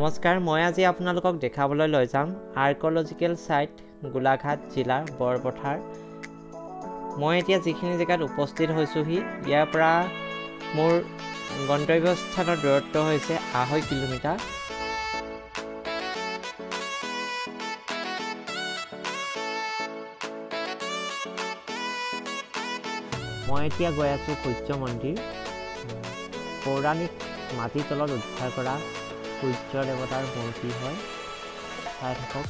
নমস্কাৰ, মই আজি আপোনালোকক দেখাবলৈ লৈ যাম আৰ্কলজিকেল সাইট গোলাঘাট জিলাৰ বৰপথাৰ। মই এতিয়া যিখিনি জেগাত উপস্থিত হৈছোহি, ইয়াৰ পৰা মোৰ গন্তব্যস্থানৰ দূৰত্ব হৈছে 2.5 কিলোমিটাৰ। মই এতিয়া গৈ আছো সূৰ্য মন্দিৰ। পৌৰাণিক মাটিৰ তলত উদ্ধাৰ কৰা সূৰ্য দেৱতাৰ মূৰ্তি হয়, চাই থাকক।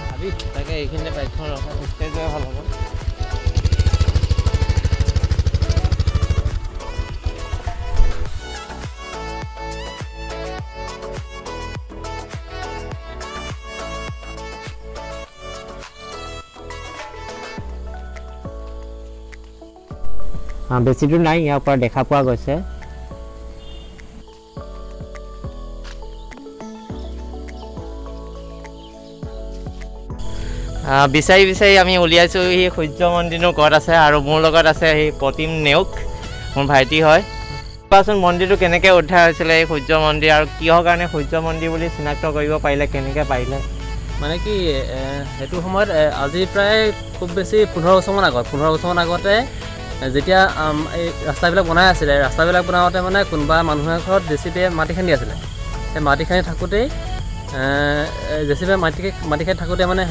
ভাবি তাকে এইখিনিতে বাইকখন ৰখা খোজকাঢ়ি যোৱা ভাল হ'ব। বেছি দূৰ নাই, ইয়াৰ পৰা দেখা পোৱা গৈছে। বিচাৰি বিচাৰি আমি উলিয়াইছোঁ সি সূৰ্য মন্দিৰনো ক'ত আছে, আৰু মোৰ লগত আছে সেই প্ৰতিম নেওগ, মোৰ ভাইটি হয়। কোৱাচোন মন্দিৰটো কেনেকৈ উদ্ধাৰ হৈছিলে, এই সূৰ্য মন্দিৰ, আৰু কিহৰ কাৰণে সূৰ্য মন্দিৰ বুলি চিনাক্ত কৰিব পাৰিলে, কেনেকৈ পাৰিলে? মানে কি সেইটো সময়ত আজি প্ৰায় খুব বেছি 15 বছৰমান আগত, 15 বছৰমান আগতে যেতিয়া এই ৰাস্তাবিলাক বনাই আছিলে, ৰাস্তাবিলাক বনাওঁতে মানে কোনোবা মানুহে ঘৰত জেচিবিয়ে মাটি খান্দি আছিলে। সেই মাটি খান্দি থাকোঁতেই জেচিবিয়ে মাটি খান্দি থাকোঁতে মানে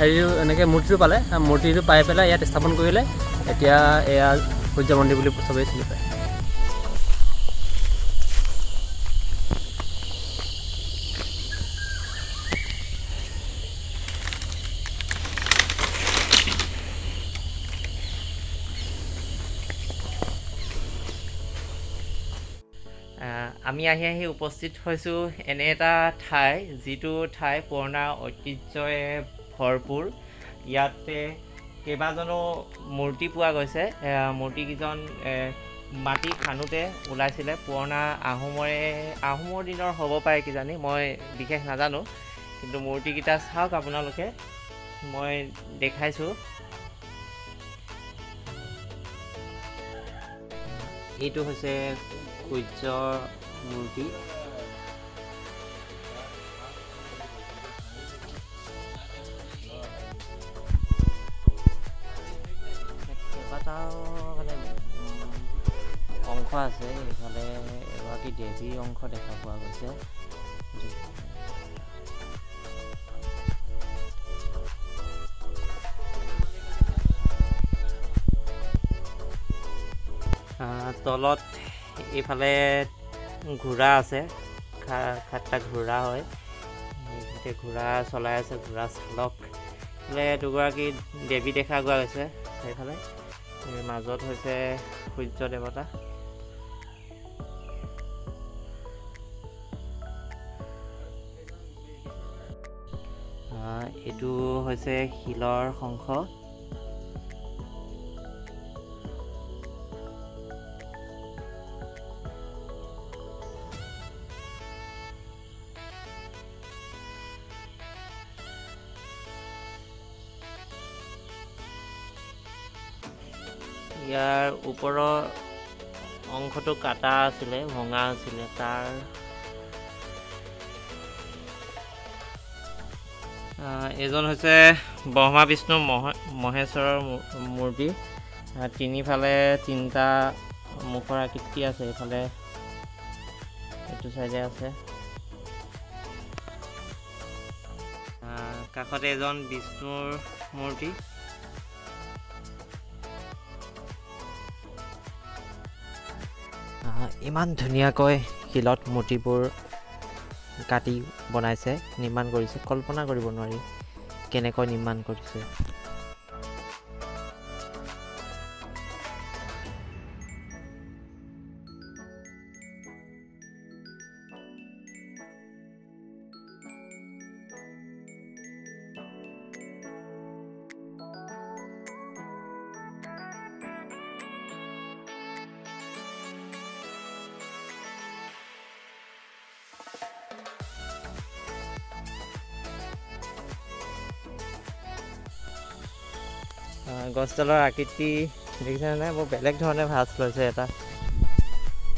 এনেকৈ মূৰ্তিটো পালে। মূৰ্তিটো পাই পেলাই ইয়াত স্থাপন কৰিলে। এতিয়া এয়া সূৰ্য মন্দিৰ বুলি চবেই চিনি পায়। আমি আহি উপস্থিত হৈছোঁ এনে এটা ঠাই, যিটো ঠাই পুৰণা ঐতিহ্যৰে ভৰপূৰ। ইয়াতে কেইবাজনো মূৰ্তি পোৱা গৈছে। মূৰ্তিকেইজন মাটি খান্দোতে ওলাইছিলে, পুৰণা আহোমৰ দিনৰ হ'ব পাৰে কিজানি, মই বিশেষ নাজানো। কিন্তু মূৰ্তিকেইটা চাওক আপোনালোকে, মই দেখাইছোঁ। এইটো হৈছে সূৰ্যৰ মূৰ্তি। কেইবাটাও মানে অংশ আছে। এইফালে এগৰাকী দেৱীৰ অংশ দেখা পোৱা গৈছে। তলত এইফালে ঘোঁৰা আছে, খাট্টা ঘোঁৰা হয়। ঘোঁৰা চলাই আছে, ঘোঁৰা চালক। এইফালে দুগৰাকী দেৱী দেখা পোৱা গৈছে। সেইফালে মাজত হৈছে সূৰ্য দেৱতা। এইটো হৈছে শিলৰ অংশ। ইয়াৰ ওপৰৰ অংশটো কাটা আছিলে, ভঙা আছিলে। এইজন হৈছে ব্ৰহ্মা বিষ্ণু মহেশ্বৰৰ মূৰ্তি। তিনিফালে 3টা মুখৰ আকৃতি আছে। এইফালে এইটো চাইডে আছে। কাষতে এজন বিষ্ণুৰ মূৰ্তি। ইমান ধুনীয়াকৈ শিলত মূৰ্তিবোৰ কাটি বনাইছে, নিৰ্মাণ কৰিছে। কল্পনা কৰিব নোৱাৰি কেনেকৈ নিৰ্মাণ কৰিছে। গছডালৰ আকৃতি দেখিছেনে বৰ বেলেগ ধৰণে ভাঁজ লৈছে এটা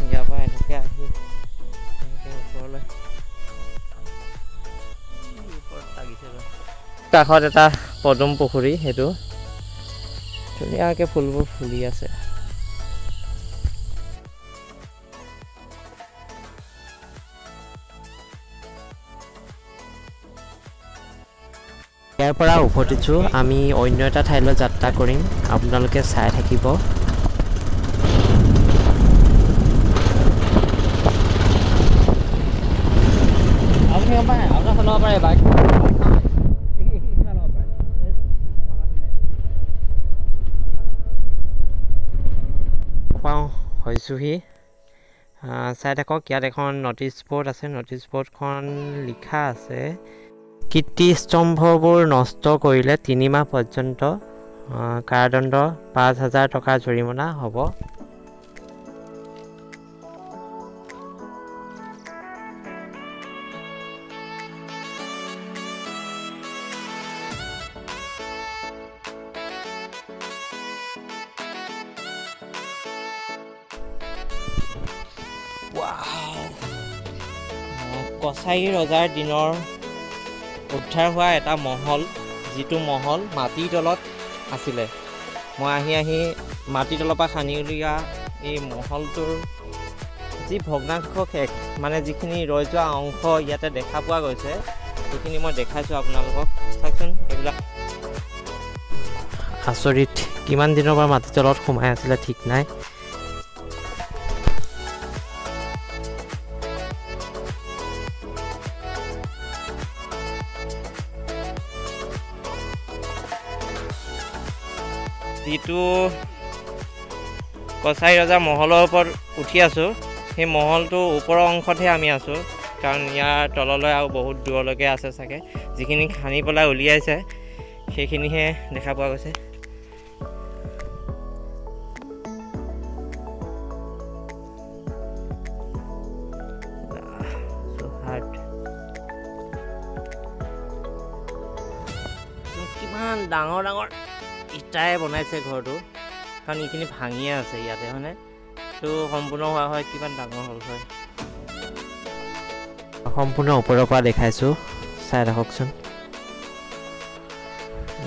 ইয়াৰ পৰা এনেকৈ আহি এনেকৈ ওপৰলৈ ওপৰত লাগিছে কাষত এটা পদুম পুখুৰী সেইটো ধুনীয়াকৈ ফুলবোৰ ফুলি আছে ইয়াৰ পৰা উভতিছোঁ আমি অন্য এটা ঠাইলৈ যাত্ৰা কৰিম আপোনালোকে চাই থাকিব হৈছোহি চাই থাকক ইয়াত এখন নটিচ বৰ্ড আছে নটিচ বৰ্ডখন লিখা আছে কীৰ্তিস্তম্ভবোৰ নষ্ট কৰিলে 3 মাহ পৰ্যন্ত কাৰাদণ্ড 5,000 টকা জৰিমনা হ'ব কছাৰী ৰজাৰ দিনৰ উদ্ধাৰ হোৱা এটা মহল যিটো মহল মাটিৰ তলত আছিলে মই আহি মাটিৰ তলৰ পৰা খান্দি উলিওৱা এই মহলটোৰ যি ভগ্নাংশ শেষ মানে যিখিনি ৰৈ যোৱা অংশ ইয়াতে দেখা পোৱা গৈছে সেইখিনি মই দেখাইছোঁ আপোনালোকক চাওকচোন এইবিলাক আচৰিত কিমান দিনৰ পৰা মাটিৰ তলত সোমাই আছিলে ঠিক নাই যিটো কছাৰী ৰজাৰ মহলৰ ওপৰত উঠি আছোঁ সেই মহলটোৰ ওপৰৰ অংশতহে আমি আছোঁ কাৰণ ইয়াৰ তললৈ আৰু বহুত দূৰলৈকে আছে চাগে যিখিনি খান্দি পেলাই উলিয়াইছে সেইখিনিহে দেখা পোৱা গৈছে কিমান ডাঙৰ ডাঙৰ ইটাই বনাইছে ঘৰটো কাৰণ এইখিনি ভাঙিয়ে আছে ইয়াতে হয়নে তো সম্পূৰ্ণ হোৱা হয় কিমান ডাঙৰ হ'ল হয় সম্পূৰ্ণ ওপৰৰ পৰা দেখাইছোঁ চাই ৰাখকচোন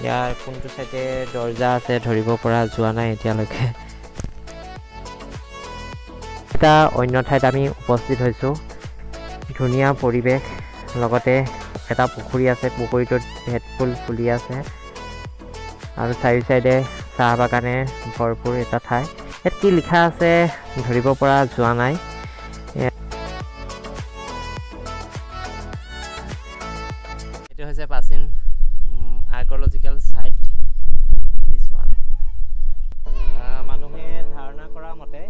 ইয়াৰ কোনটো চাইডে দৰ্জা আছে ধৰিব পৰা যোৱা নাই এতিয়ালৈকে এটা অন্য ঠাইত আমি উপস্থিত হৈছোঁ ধুনীয়া পৰিৱেশ লগতে এটা পুখুৰী আছে পুখুৰীটোত ভেটফুল ফুলি আছে আৰু চাৰি চাইডে চাহ বাগানে ভৰপূৰ এটা ঠাই ইয়াত কি লিখা আছে ধৰিব পৰা যোৱা নাই এইটো হৈছে প্ৰাচীন আৰ্কিঅলজিকেল চাইট দিছ ওৱান মানুহে ধাৰণা কৰা মতে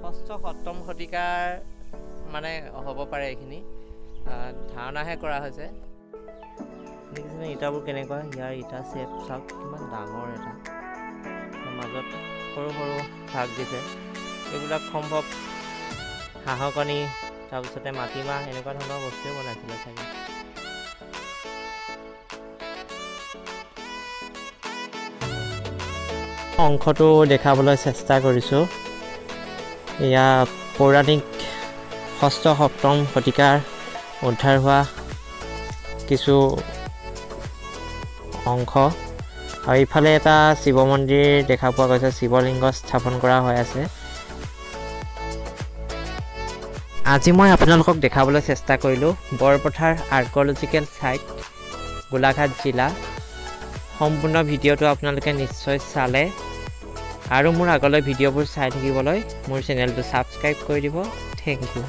6ম-7ম শতিকাৰ মানে হ'ব পাৰে এইখিনি ধাৰণাহে কৰা হৈছে দেখিছেনে ইটাবোৰ কেনেকুৱা ইয়াৰ ইটা শ্বেপ চাওক কিমান ডাঙৰ এটা মাজত সৰু সৰু ভাগ দিছে এইবিলাক সম্ভৱ হাঁহৰ কণী তাৰপিছতে মাটিমাহ এনেকুৱা ধৰণৰ বস্তুৱে বনাইছিলে চাগে অংশটো দেখাবলৈ চেষ্টা কৰিছোঁ এয়া পৌৰাণিক 6ম-7ম শতিকাৰ উদ্ধাৰ হোৱা কিছু অংশ আৰু ইফালে এটা শিৱ মন্দিৰ দেখা পোৱা গৈছে শিৱলিংগ স্থাপন কৰা হৈ আছে আজি মই আপোনালোকক দেখাবলৈ চেষ্টা কৰিলোঁ বৰপথাৰ আৰ্কিঅলজিকেল চাইট গোলাঘাট জিলা সম্পূৰ্ণ ভিডিঅ'টো আপোনালোকে নিশ্চয় চালে আৰু মোৰ আগলৈ ভিডিঅ'বোৰ চাই থাকিবলৈ মোৰ চেনেলটো ছাবস্ক্ৰাইব কৰি দিব থেংক ইউ